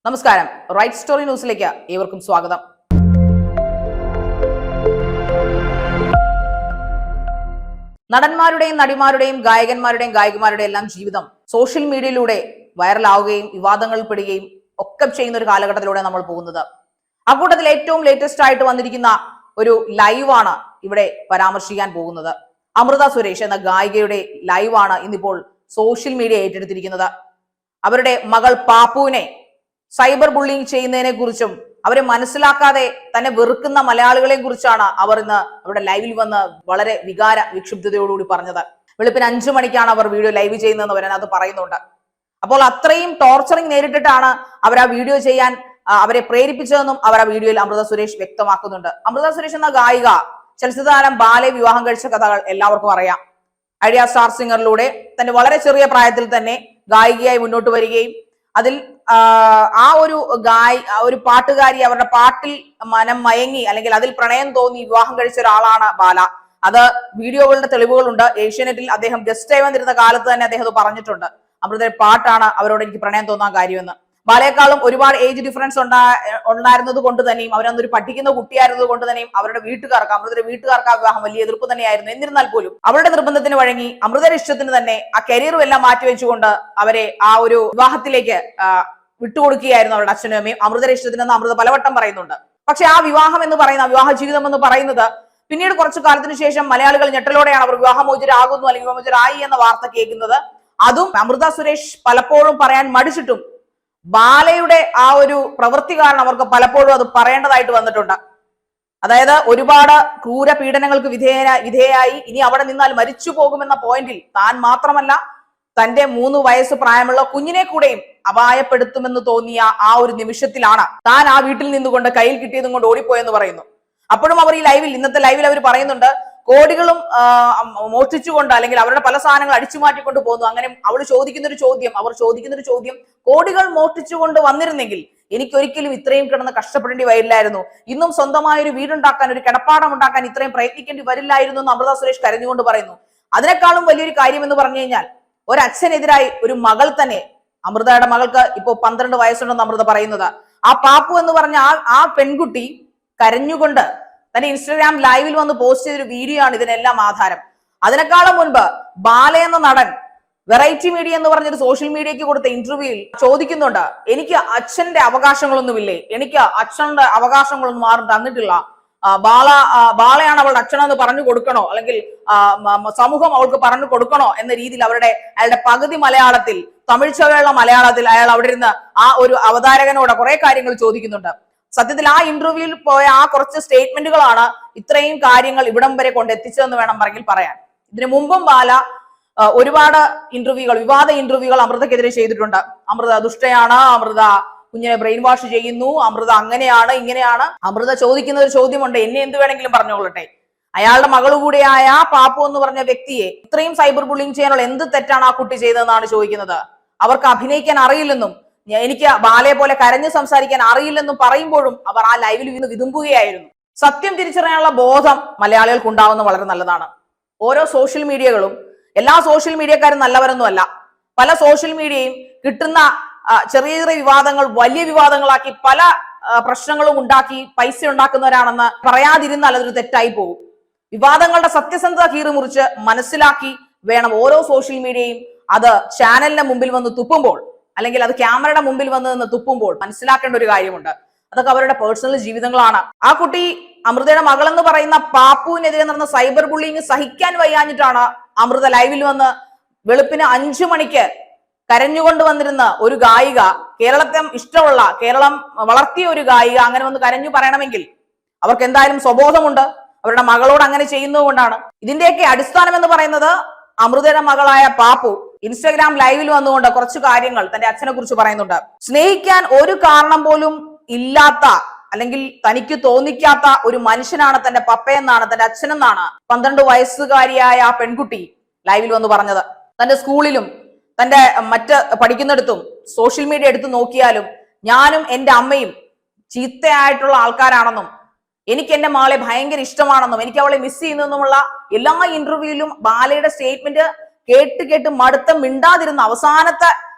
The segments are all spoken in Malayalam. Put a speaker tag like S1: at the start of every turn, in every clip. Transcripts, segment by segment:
S1: നമസ്കാരം. റൈറ്റ് സ്റ്റോറി ന്യൂസിലേക്ക് ഏവർക്കും സ്വാഗതം. നടന്മാരുടെയും നടിമാരുടെയും ഗായകന്മാരുടെയും ഗായികമാരുടെയും എല്ലാം ജീവിതം സോഷ്യൽ മീഡിയയിലൂടെ വൈറലാവുകയും വിവാദങ്ങളിൽ പെടുകയും ഒക്കെ ചെയ്യുന്ന ഒരു കാലഘട്ടത്തിലൂടെ നമ്മൾ പോകുന്നത്. അക്കൂട്ടത്തിൽ ഏറ്റവും ലേറ്റസ്റ്റ് ആയിട്ട് വന്നിരിക്കുന്ന ഒരു ലൈവാണ് ഇവിടെ പരാമർശിക്കാൻ പോകുന്നത്. അമൃത സുരേഷ് എന്ന ഗായികയുടെ ലൈവാണ് ഇന്നിപ്പോൾ സോഷ്യൽ മീഡിയ ഏറ്റെടുത്തിരിക്കുന്നത്. അവരുടെ മകൾ പാപ്പുവിനെ സൈബർ ബുള്ളിങ് ചെയ്യുന്നതിനെ കുറിച്ചും അവരെ മനസ്സിലാക്കാതെ തന്നെ വെറുക്കുന്ന മലയാളികളെ കുറിച്ചാണ് അവർ ഇന്ന് അവരുടെ ലൈവിൽ വന്ന് വളരെ വികാര വിക്ഷുബ്ധതയോടുകൂടി പറഞ്ഞത്. വെളുപ്പിന് 5 മണിക്കാണ് അവർ വീഡിയോ ലൈവ് ചെയ്യുന്നതെന്ന് അവരത് പറയുന്നുണ്ട്. അപ്പോൾ അത്രയും ടോർച്ചറിങ് നേരിട്ടിട്ടാണ് അവർ ആ വീഡിയോ ചെയ്യാൻ അവരെ പ്രേരിപ്പിച്ചതെന്നും അവർ ആ വീഡിയോയിൽ അമൃത സുരേഷ് വ്യക്തമാക്കുന്നുണ്ട്. അമൃത സുരേഷ് എന്ന ഗായിക ചലച്ചിത്രതാരം ബാലയെ വിവാഹം കഴിച്ച കഥകൾ എല്ലാവർക്കും അറിയാം. ഐഡിയ സ്റ്റാർ സിംഗറിലൂടെ തന്റെ വളരെ ചെറിയ പ്രായത്തിൽ തന്നെ ഗായികയായി മുന്നോട്ട് വരികയും അതിൽ ആ ഒരു പാട്ടുകാരി അവരുടെ പാട്ടിൽ മനം മയങ്ങി അല്ലെങ്കിൽ അതിൽ പ്രണയം തോന്നി വിവാഹം കഴിച്ച ഒരാളാണ് ബാല. അത് വീഡിയോകളുടെ തെളിവുകളുണ്ട്. ഏഷ്യാനെറ്റിൽ അദ്ദേഹം ഗസ്റ്റായി വന്നിരുന്ന കാലത്ത് തന്നെ അദ്ദേഹം അത് പറഞ്ഞിട്ടുണ്ട്. അമൃതയുടെ പാട്ടാണ് അവരോട് എനിക്ക് പ്രണയം തോന്നാൻ കാര്യമെന്ന്. ബാലയെക്കാളും ഒരുപാട് ഏജ് ഡിഫറൻസ് ഉണ്ടായിരുന്നത് കൊണ്ട് തന്നെയും അവരന്നൊരു പഠിക്കുന്ന കുട്ടിയായിരുന്നത് കൊണ്ട് തന്നെയും അവരുടെ വീട്ടുകാർക്ക് അമൃതയുടെ വീട്ടുകാർക്ക് ആ വിവാഹം വലിയ എതിർപ്പ് തന്നെയായിരുന്നു. എന്നിരുന്നാൽ പോലും അവരുടെ നിർബന്ധത്തിന് വഴങ്ങി അമൃതയുടെ ഇഷ്ടത്തിന് തന്നെ ആ കരിയറും എല്ലാം മാറ്റിവെച്ചുകൊണ്ട് അവരെ ആ ഒരു വിവാഹത്തിലേക്ക് വിട്ടുകൊടുക്കുകയായിരുന്നു അവരുടെ അച്ഛനും അമ്മയും. അമൃതയുടെ ഇഷ്ടത്തിനെന്ന് അമൃത പലവട്ടം പറയുന്നുണ്ട്. പക്ഷെ ആ വിവാഹം എന്ന് പറയുന്ന വിവാഹ ജീവിതം എന്ന് പറയുന്നത് പിന്നീട് കുറച്ചു കാലത്തിന് ശേഷം മലയാളികൾ ഞെട്ടലോടെയാണ് അവർ വിവാഹമോചരാകുന്നു അല്ലെങ്കിൽ വിവാഹമോചരായി എന്ന വാർത്ത കേൾക്കുന്നത്. അതും അമൃത സുരേഷ് പലപ്പോഴും പറയാൻ മടിച്ചിട്ടും ബാലയുടെ ആ ഒരു പ്രവൃത്തി കാരണം അവർക്ക് പലപ്പോഴും അത് പറയേണ്ടതായിട്ട് വന്നിട്ടുണ്ട്. അതായത് ഒരുപാട് ക്രൂര പീഡനങ്ങൾക്ക് വിധേയായി ഇനി അവിടെ നിന്നാൽ മരിച്ചു പോകുമെന്ന പോയിന്റിൽ താൻ മാത്രമല്ല തന്റെ 3 വയസ്സ് പ്രായമുള്ള കുഞ്ഞിനെ കൂടെയും അപായപ്പെടുത്തുമെന്ന് തോന്നിയ ആ ഒരു നിമിഷത്തിലാണ് താൻ ആ വീട്ടിൽ നിന്നുകൊണ്ട് കയ്യിൽ കിട്ടിയതും കൊണ്ട് ഓടിപ്പോയെന്ന് പറയുന്നു. അപ്പോഴും അവർ ഈ ഇന്നത്തെ ലൈവിൽ അവർ പറയുന്നുണ്ട് കോടികളും മോഷ്ടിച്ചുകൊണ്ട് അല്ലെങ്കിൽ അവരുടെ പല സാധനങ്ങൾ അടിച്ചു മാറ്റിക്കൊണ്ട് പോകുന്നു. അങ്ങനെ അവർ ചോദിക്കുന്ന ഒരു ചോദ്യം കോടികൾ മോഷ്ടിച്ചുകൊണ്ട് വന്നിരുന്നെങ്കിൽ എനിക്കൊരിക്കലും ഇത്രയും കിടന്ന് കഷ്ടപ്പെടേണ്ടി വരില്ലായിരുന്നു, ഇന്നും സ്വന്തമായ ഒരു വീടുണ്ടാക്കാൻ ഒരു കിടപ്പാടം ഉണ്ടാക്കാൻ ഇത്രയും പ്രയത്നിക്കേണ്ടി വരില്ലായിരുന്നു എന്ന് അമൃത സുരേഷ് കരഞ്ഞുകൊണ്ട് പറയുന്നു. അതിനേക്കാളും വലിയൊരു കാര്യം എന്ന് പറഞ്ഞു കഴിഞ്ഞാൽ ഒരച്ഛനെതിരായി ഒരു മകൾ തന്നെ, അമൃതയുടെ മകൾക്ക് ഇപ്പോ 12 വയസ്സുണ്ടെന്ന് അമൃത പറയുന്നത്, ആ പാപ്പു എന്ന് പറഞ്ഞ ആ പെൺകുട്ടി കരഞ്ഞുകൊണ്ട് തന്റെ ഇൻസ്റ്റാഗ്രാം ലൈവിൽ വന്ന് പോസ്റ്റ് ചെയ്തൊരു വീഡിയോ ആണ് ഇതിനെല്ലാം ആധാരം. അതിനേക്കാളും മുൻപ് ബാല എന്ന നടൻ വെറൈറ്റി മീഡിയ എന്ന് പറഞ്ഞൊരു സോഷ്യൽ മീഡിയക്ക് കൊടുത്ത ഇന്റർവ്യൂവിൽ ചോദിക്കുന്നുണ്ട്, എനിക്ക് അച്ഛന്റെ അവകാശങ്ങളൊന്നുമില്ലേ, എനിക്ക് അച്ഛന്റെ അവകാശങ്ങളൊന്നും ആരും തന്നിട്ടില്ല, ബാലയാണ് അവളുടെ അച്ഛനെന്ന് പറഞ്ഞു കൊടുക്കണോ അല്ലെങ്കിൽ സമൂഹം അവൾക്ക് പറഞ്ഞു കൊടുക്കണോ എന്ന രീതിയിൽ അയാളുടെ പകുതി മലയാളത്തിൽ തമിഴ് ചവയുള്ള മലയാളത്തിൽ അയാൾ അവിടെ ഇരുന്ന് ആ ഒരു അവതാരകനോട് കുറെ കാര്യങ്ങൾ ചോദിക്കുന്നുണ്ട്. സത്യത്തിൽ ആ ഇന്റർവ്യൂവിൽ പോയ ആ കുറച്ച് സ്റ്റേറ്റ്മെന്റുകളാണ് ഇത്രയും കാര്യങ്ങൾ ഇവിടം വരെ കൊണ്ടെത്തിച്ചതെന്ന് വേണമെങ്കിൽ പറയാൻ. ഇതിനു മുമ്പും ബാല ഒരുപാട് വിവാദ ഇന്റർവ്യൂകൾ അമൃതക്കെതിരെ ചെയ്തിട്ടുണ്ട്. അമൃത ദുഷ്ടയാണ്, അമൃത കുഞ്ഞിനെ ബ്രെയിൻ വാഷ് ചെയ്യുന്നു, അമൃത അങ്ങനെയാണ് ഇങ്ങനെയാണ്. അമൃത ചോദിക്കുന്ന ഒരു ചോദ്യമുണ്ട്, എന്നെ എന്ത് വേണമെങ്കിലും പറഞ്ഞോളട്ടെ, അയാളുടെ മകള് കൂടിയായ പാപ്പു എന്ന് പറഞ്ഞ വ്യക്തിയെ ഇത്രയും സൈബർ ബുള്ളിങ് ചെയ്യാനുള്ള എന്ത് തെറ്റാണ് ആ കുട്ടി ചെയ്തതെന്നാണ് ചോദിക്കുന്നത്. അവർക്ക് അഭിനയിക്കാൻ അറിയില്ലെന്നും എനിക്ക് ബാലയെ പോലെ കരഞ്ഞു സംസാരിക്കാൻ അറിയില്ലെന്നും പറയുമ്പോഴും അവർ ആ ലൈവിൽ വീണ് വിതുമ്പുകയായിരുന്നു. സത്യം തിരിച്ചറിയാനുള്ള ബോധം മലയാളികൾക്ക് ഉണ്ടാവുന്ന വളരെ നല്ലതാണ്. ഓരോ സോഷ്യൽ മീഡിയകളും എല്ലാ സോഷ്യൽ മീഡിയക്കാരും നല്ലവരൊന്നും അല്ല. പല സോഷ്യൽ മീഡിയയും കിട്ടുന്ന ചെറിയ ചെറിയ വിവാദങ്ങൾ വലിയ വിവാദങ്ങളാക്കി പല പ്രശ്നങ്ങളും ഉണ്ടാക്കി പൈസ ഉണ്ടാക്കുന്നവരാണെന്ന് പറയാതിരുന്നാൽ അതൊരു തെറ്റായി പോകും. വിവാദങ്ങളുടെ സത്യസന്ധത കീറിമുറിച്ച് മനസ്സിലാക്കി വേണം ഓരോ സോഷ്യൽ മീഡിയയും അത് ചാനലിന്റെ മുമ്പിൽ വന്ന് തുപ്പുമ്പോൾ അല്ലെങ്കിൽ അത് ക്യാമറയുടെ മുമ്പിൽ വന്ന് നിന്ന് തുപ്പുമ്പോൾ മനസ്സിലാക്കേണ്ട ഒരു കാര്യമുണ്ട്. അതൊക്കെ അവരുടെ പേഴ്സണൽ ജീവിതങ്ങളാണ്. ആ കുട്ടി അമൃതയുടെ മകൾ എന്ന് പറയുന്ന പാപ്പുവിനെതിരെ നടന്ന സൈബർ ബുള്ളിങ് സഹിക്കാൻ വയ്യാഞ്ഞിട്ടാണ് അമൃത ലൈവിൽ വന്ന് വെളുപ്പിന് 5 മണിക്ക് കരഞ്ഞുകൊണ്ട് വന്നിരുന്ന ഒരു ഗായിക, കേരളത്തെ ഇഷ്ടമുള്ള കേരളം വളർത്തിയ ഒരു ഗായിക അങ്ങനെ വന്ന് കരഞ്ഞു പറയണമെങ്കിൽ അവർക്ക് എന്തായാലും സ്വബോധമുണ്ട്. അവരുടെ മകളോട് അങ്ങനെ ചെയ്യുന്നത് കൊണ്ടാണ്. ഇതിന്റെയൊക്കെ അടിസ്ഥാനം എന്ന് പറയുന്നത് അമൃതയുടെ മകളായ പാപ്പു ഇൻസ്റ്റാഗ്രാം ലൈവിൽ വന്നുകൊണ്ട് കുറച്ചു കാര്യങ്ങൾ തന്റെ അച്ഛനെ കുറിച്ച് പറയുന്നുണ്ട്. സ്നേഹിക്കാൻ ഒരു കാരണം പോലും ഇല്ലാത്ത അല്ലെങ്കിൽ തനിക്ക് തോന്നിക്കാത്ത ഒരു മനുഷ്യനാണ് തന്റെ പപ്പയെന്നാണ് തന്റെ അച്ഛനെന്നാണ് 12 വയസ്സുകാരിയായ ആ പെൺകുട്ടി ലൈവിൽ വന്ന് പറഞ്ഞത്. തന്റെ സ്കൂളിലും തന്റെ മറ്റ് പഠിക്കുന്നിടത്തും സോഷ്യൽ മീഡിയ എടുത്തു നോക്കിയാലും ഞാനും എന്റെ അമ്മയും ചീത്തയായിട്ടുള്ള ആൾക്കാരാണെന്നും എനിക്ക് എന്റെ മകളെ ഭയങ്കര ഇഷ്ടമാണെന്നും എനിക്ക് അവളെ മിസ് ചെയ്യുന്നെന്നുമുള്ള എല്ലാ ഇന്റർവ്യൂവിലും ബാലയുടെ സ്റ്റേറ്റ്മെന്റ് കേട്ട് മടുത്ത മിണ്ടാതിരുന്ന അവസാനത്തെ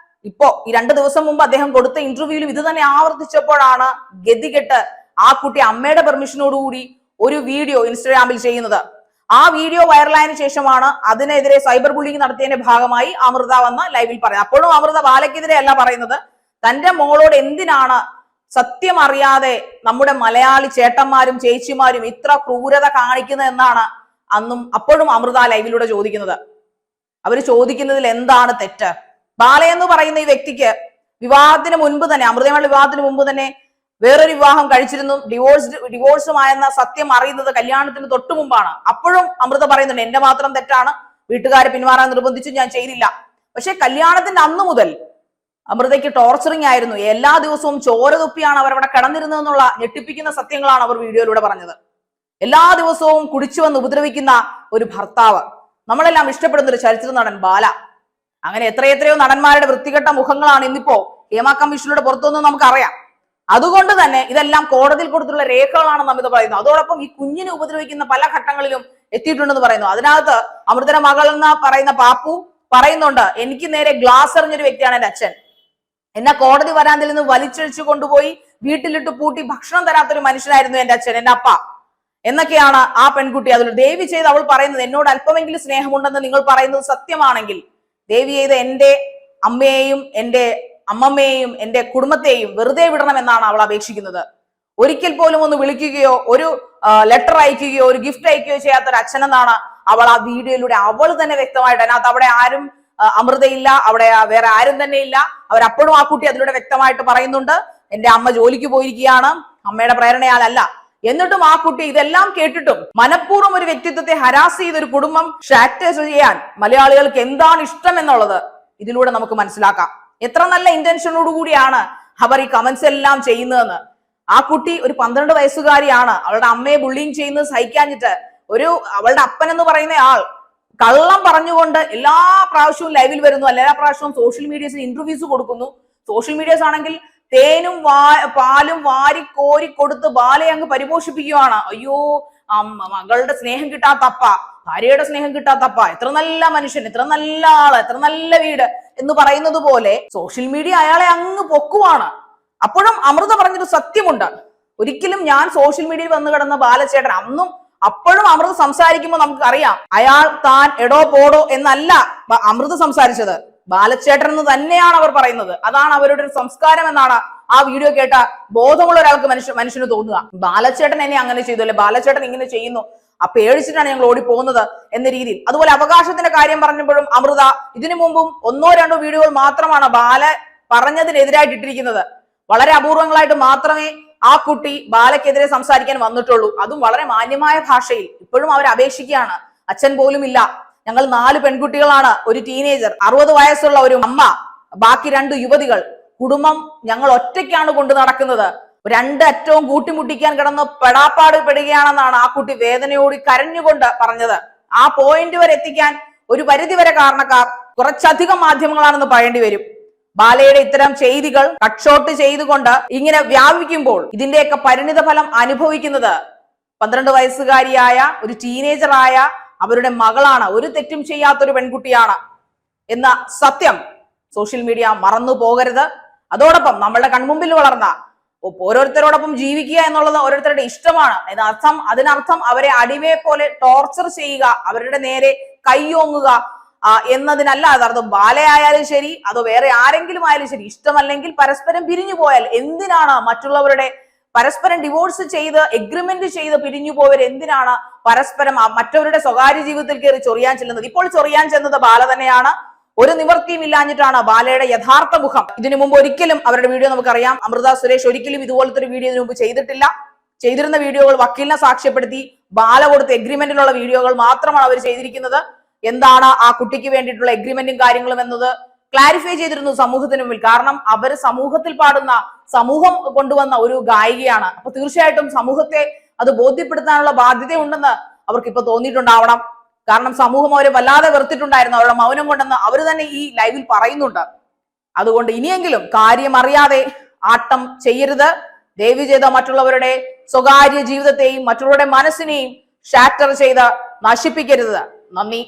S1: ഇപ്പോ ഈ 2 ദിവസം മുമ്പ് അദ്ദേഹം കൊടുത്ത ഇന്റർവ്യൂവിലും ഇത് തന്നെ ആവർത്തിച്ചപ്പോഴാണ് ഗതികെട്ട് ആ കുട്ടി അമ്മയുടെ പെർമിഷനോടുകൂടി ഒരു വീഡിയോ ഇൻസ്റ്റാഗ്രാമിൽ ചെയ്യുന്നത്. ആ വീഡിയോ വൈറലായതിനു ശേഷമാണ് അതിനെതിരെ സൈബർ ബുള്ളിങ് നടത്തിയതിന്റെ ഭാഗമായി അമൃത വന്ന് ലൈവിൽ പറയുന്നത്. അപ്പോഴും അമൃത ബാലയ്ക്കെതിരെ അല്ല പറയുന്നത്, തന്റെ മോളോട് എന്തിനാണ് സത്യം അറിയാതെ നമ്മുടെ മലയാളി ചേട്ടന്മാരും ചേച്ചിമാരും ഇത്ര ക്രൂരത കാണിക്കുന്നത് എന്നാണ് അപ്പോഴും അമൃത ലൈവിലൂടെ ചോദിക്കുന്നത്. അവര് ചോദിക്കുന്നതിൽ എന്താണ് തെറ്റ്? ബാല എന്ന് പറയുന്ന ഈ വ്യക്തിക്ക് വിവാഹത്തിന് മുൻപ് തന്നെ, അമൃതയുടെ വിവാഹത്തിന് മുമ്പ് തന്നെ വേറൊരു വിവാഹം കഴിച്ചിരുന്നു, ഡിവോഴ്സുമായെന്ന സത്യം അറിയുന്നത് കല്യാണത്തിന് തൊട്ടു മുമ്പാണ്. അപ്പോഴും അമൃത പറയുന്നുണ്ട് എന്റെ മാത്രം തെറ്റാണ്, വീട്ടുകാരെ പിന്മാറാൻ നിർബന്ധിച്ചു, ഞാൻ ചെയ്തില്ല. പക്ഷെ കല്യാണത്തിന്റെ അന്ന് മുതൽ അമൃതയ്ക്ക് ടോർച്ചറിങ് ആയിരുന്നു. എല്ലാ ദിവസവും ചോര തുപ്പിയാണ് അവരവിടെ കിടന്നിരുന്നതെന്നുള്ള ഞെട്ടിപ്പിക്കുന്ന സത്യങ്ങളാണ് അവർ വീഡിയോയിലൂടെ പറഞ്ഞത്. എല്ലാ ദിവസവും കുടിച്ചു വന്ന് ഉപദ്രവിക്കുന്ന ഒരു ഭർത്താവ്. നമ്മളെല്ലാം ഇഷ്ടപ്പെടുന്ന ഒരു ചരിത്ര നടൻ ബാല. അങ്ങനെ എത്രയെത്രയോ നടന്മാരുടെ വൃത്തികെട്ട മുഖങ്ങളാണ് ഇന്നിപ്പോ ഹേമ കമ്മീഷനിലൂടെ പുറത്തുനിന്ന് നമുക്കറിയാം. അതുകൊണ്ട് തന്നെ ഇതെല്ലാം കോടതിയിൽ കൊടുത്തുള്ള രേഖകളാണ് നാം ഇത് പറയുന്നത്. അതോടൊപ്പം ഈ കുഞ്ഞിനെ ഉപദ്രവിക്കുന്ന പല ഘട്ടങ്ങളിലും എത്തിയിട്ടുണ്ടെന്ന് പറയുന്നു. അതിനകത്ത് അമൃതയുടെ മകൾ എന്ന് പറയുന്ന പാപ്പു പറയുന്നുണ്ട്, എനിക്ക് നേരെ ഗ്ലാസ് എറിഞ്ഞൊരു വ്യക്തിയാണ് എന്റെ അച്ഛൻ, എന്നെ കോടതി വരാന്തിൽ നിന്ന് വലിച്ചഴിച്ചു കൊണ്ടുപോയി വീട്ടിലിട്ട് പൂട്ടി ഭക്ഷണം തരാത്തൊരു മനുഷ്യനായിരുന്നു എന്റെ അച്ഛൻ, എന്റെ അപ്പ എന്നൊക്കെയാണ് ആ പെൺകുട്ടി അതിൽ ദേവി ചെയ്ത് അവൾ പറയുന്നത്. എന്നോട് അല്പമെങ്കിലും സ്നേഹമുണ്ടെന്ന് നിങ്ങൾ പറയുന്നത് സത്യമാണെങ്കിൽ ദേവി ചെയ്ത് എന്റെ അമ്മയെയും എന്റെ അമ്മമ്മയെയും എന്റെ കുടുംബത്തെയും വെറുതെ വിടണമെന്നാണ് അവൾ അപേക്ഷിക്കുന്നത്. ഒരിക്കൽ പോലും ഒന്ന് വിളിക്കുകയോ ഒരു ലെറ്റർ അയക്കുകയോ ഒരു ഗിഫ്റ്റ് അയക്കുകയോ ചെയ്യാത്തൊരു അച്ഛനെന്നാണ് അവൾ ആ വീഡിയോയിലൂടെ അവൾ തന്നെ വ്യക്തമായിട്ട്, അതിനകത്ത് അവിടെ ആരും അമൃതയില്ല, അവിടെ വേറെ ആരും തന്നെ ഇല്ല. അവരപ്പോഴും ആ കുട്ടി അതിലൂടെ വ്യക്തമായിട്ട് പറയുന്നുണ്ട്, എന്റെ അമ്മ ജോലിക്ക് പോയിരിക്കുകയാണ്, അമ്മയുടെ പ്രേരണയാലല്ല. എന്നിട്ടും ആ കുട്ടി ഇതെല്ലാം കേട്ടിട്ടും മനഃപൂർവ്വം ഒരു വ്യക്തിത്വത്തെ ഹരാസ് ചെയ്ത ഒരു കുടുംബം ഷാറ്റേഴ്സ് ചെയ്യാൻ മലയാളികൾക്ക് എന്താണ് ഇഷ്ടം എന്നുള്ളത് ഇതിലൂടെ നമുക്ക് മനസ്സിലാക്കാം. എത്ര നല്ല ഇന്റൻഷനോട് കൂടിയാണ് അവർ ഈ കമന്റ്സ് എല്ലാം ചെയ്യുന്നതെന്ന്. ആ കുട്ടി ഒരു 12 വയസ്സുകാരിയാണ്. അവളുടെ അമ്മയെ ബുള്ളിങ് ചെയ്യുന്നത് സഹിക്കാഞ്ഞിട്ട് അവളുടെ അപ്പൻ എന്ന് പറയുന്ന ആൾ കള്ളം പറഞ്ഞുകൊണ്ട് എല്ലാ പ്രാവശ്യവും ലൈവിൽ വരുന്നു, എല്ലാ പ്രാവശ്യവും സോഷ്യൽ മീഡിയസിൽ ഇന്റർവ്യൂസ് കൊടുക്കുന്നു. സോഷ്യൽ മീഡിയസ് ആണെങ്കിൽ തേനും പാലും വാരി കോരി കൊടുത്ത് ബാലയെ അങ്ങ് പരിപോഷിപ്പിക്കുകയാണ്. അയ്യോ, മകളുടെ സ്നേഹം കിട്ടാത്തപ്പ, ഭാര്യയുടെ സ്നേഹം കിട്ടാത്തപ്പ, എത്ര നല്ല മനുഷ്യൻ, എത്ര നല്ല ആള്, എത്ര നല്ല വീട് എന്ന് പറയുന്നത് പോലെ സോഷ്യൽ മീഡിയ അയാളെ അങ്ങ് പൊക്കുവാണ്. അപ്പോഴും അമൃത പറഞ്ഞൊരു സത്യമുണ്ട്, ഒരിക്കലും ഞാൻ സോഷ്യൽ മീഡിയയിൽ വന്നു കിടന്ന ബാലചേട്ടൻ അപ്പോഴും അമൃത സംസാരിക്കുമ്പോൾ നമുക്ക് അറിയാം അയാൾ താൻ എടോ പോടോ എന്നല്ല അമൃത സംസാരിച്ചത്, ബാലചേട്ടൻ എന്ന് തന്നെയാണ് അവർ പറയുന്നത്. അതാണ് അവരുടെ ഒരു സംസ്കാരം എന്നാണ് ആ വീഡിയോ കേട്ട ബോധമുള്ള ഒരാൾക്ക് മനുഷ്യന് തോന്നുക. ബാലചേട്ടൻ എന്നെ അങ്ങനെ ചെയ്തു, അല്ലെ ബാലചേട്ടൻ ഇങ്ങനെ ചെയ്യുന്നു, പേടിച്ചിട്ടാണ് ഞങ്ങൾ ഓടിപ്പോകുന്നത് എന്ന രീതിയിൽ. അതുപോലെ അവകാശത്തിന്റെ കാര്യം പറഞ്ഞപ്പോഴും അമൃത ഇതിനു മുമ്പും 1-2 വീഡിയോകൾ മാത്രമാണ് ബാല പറഞ്ഞതിനെതിരായിട്ട് ഇട്ടിരിക്കുന്നത്. വളരെ അപൂർവങ്ങളായിട്ട് മാത്രമേ ആ കുട്ടി ബാലയ്ക്കെതിരെ സംസാരിക്കാൻ വന്നിട്ടുള്ളൂ, അതും വളരെ മാന്യമായ ഭാഷയിൽ. ഇപ്പോഴും അവർ അപേക്ഷിക്കുകയാണ്, അച്ഛൻ പോലും ഇല്ല, ഞങ്ങൾ 4 പെൺകുട്ടികളാണ്, ഒരു ടീനേജർ, 60 വയസ്സുള്ള ഒരു അമ്മ, ബാക്കി 2 യുവതികൾ, കുടുംബം ഞങ്ങൾ ഒറ്റയ്ക്കാണ് കൊണ്ടു നടക്കുന്നത്, 2 അറ്റവും കൂട്ടിമുട്ടിക്കാൻ കിടന്ന് പെടാപ്പാട് പെടുകയാണെന്നാണ് ആ കുട്ടി വേദനയോട് കരഞ്ഞുകൊണ്ട് പറഞ്ഞത്. ആ പോയിന്റ് വരെ എത്തിക്കാൻ ഒരു പരിധിവരെ കാരണക്കാർ കുറച്ചധികം മാധ്യമങ്ങളാണെന്ന് പറയേണ്ടി വരും. ബാലയുടെ ഇത്തരം ചെയ്തികൾ കട്ട്ഷോട്ട് ചെയ്തുകൊണ്ട് ഇങ്ങനെ വ്യാപിക്കുമ്പോൾ ഇതിന്റെയൊക്കെ പരിണിത ഫലം അനുഭവിക്കുന്നത് 12 വയസ്സുകാരിയായ ഒരു ടീനേജറായ അവരുടെ മകളാണ്, ഒരു തെറ്റും ചെയ്യാത്തൊരു പെൺകുട്ടിയാണ് എന്ന സത്യം സോഷ്യൽ മീഡിയ മറന്നു പോകരുത്. അതോടൊപ്പം നമ്മളുടെ കൺമുമ്പിൽ വളർന്ന ഓരോരുത്തരോടൊപ്പം ജീവിക്കുക എന്നുള്ളത് ഓരോരുത്തരുടെ ഇഷ്ടമാണ്. അതിനർത്ഥം അവരെ അടിമയെ പോലെ ടോർച്ചർ ചെയ്യുക, അവരുടെ നേരെ കൈയോങ്ങുക എന്നതിനല്ല അതർത്ഥം. ബാലയായാലും ശരി, അതോ വേറെ ആരെങ്കിലും ആയാലും ശരി, ഇഷ്ടമല്ലെങ്കിൽ പരസ്പരം പിരിഞ്ഞു പോയാൽ എന്തിനാണ് മറ്റുള്ളവരുടെ പരസ്പരം ഡിവോഴ്സ് ചെയ്ത് എഗ്രിമെന്റ് ചെയ്ത് പിരിഞ്ഞു പോയവർ എന്തിനാണ് പരസ്പരം മറ്റവരുടെ സ്വകാര്യ ജീവിതത്തിൽ കയറി ചൊറിയാൻ ചെല്ലുന്നത്? ഇപ്പോൾ ചൊറിയാൻ ചെന്നത് ബാല തന്നെയാണ്. ഒരു നിവൃത്തിയും ഇല്ലാഞ്ഞിട്ടാണ് ബാലയുടെ യഥാർത്ഥ മുഖം. ഇതിനു മുമ്പ് ഒരിക്കലും അവരുടെ വീഡിയോ നമുക്കറിയാം, അമൃത സുരേഷ് ഒരിക്കലും ഇതുപോലത്തെ ഒരു വീഡിയോ ഇതിനു മുമ്പ് ചെയ്തിട്ടില്ല. ചെയ്തിരുന്ന വീഡിയോകൾ വക്കീലിനെ സാക്ഷ്യപ്പെടുത്തി ബാല കൊടുത്ത എഗ്രിമെന്റിലുള്ള വീഡിയോകൾ മാത്രമാണ് അവർ ചെയ്തിരിക്കുന്നത്. എന്താണ് ആ കുട്ടിക്ക് വേണ്ടിയിട്ടുള്ള എഗ്രിമെന്റും കാര്യങ്ങളും എന്നത് ക്ലാരിഫൈ ചെയ്തിരുന്നു സമൂഹത്തിന് മുമ്പിൽ. കാരണം അവർ സമൂഹത്തിൽ പാടുന്ന, സമൂഹം കൊണ്ടുവന്ന ഒരു ഗായികയാണ്. അപ്പൊ തീർച്ചയായിട്ടും സമൂഹത്തെ അത് ബോധ്യപ്പെടുത്താനുള്ള ബാധ്യതയുണ്ടെന്ന് അവർക്ക് ഇപ്പൊ തോന്നിയിട്ടുണ്ടാവണം. കാരണം സമൂഹം അവരെ വല്ലാതെ വെറുത്തിട്ടുണ്ടായിരുന്നു അവരുടെ മൗനം കൊണ്ടെന്ന് അവർ തന്നെ ഈ ലൈവിൽ പറയുന്നുണ്ട്. അതുകൊണ്ട് ഇനിയെങ്കിലും കാര്യം അറിയാതെ ആട്ടം ചെയ്യരുത്. ദയവ് ചെയ്ത മറ്റുള്ളവരുടെ സ്വകാര്യ ജീവിതത്തെയും മറ്റുള്ളവരുടെ മനസ്സിനെയും ഷാറ്റർ ചെയ്ത് നശിപ്പിക്കരുത്. നന്ദി.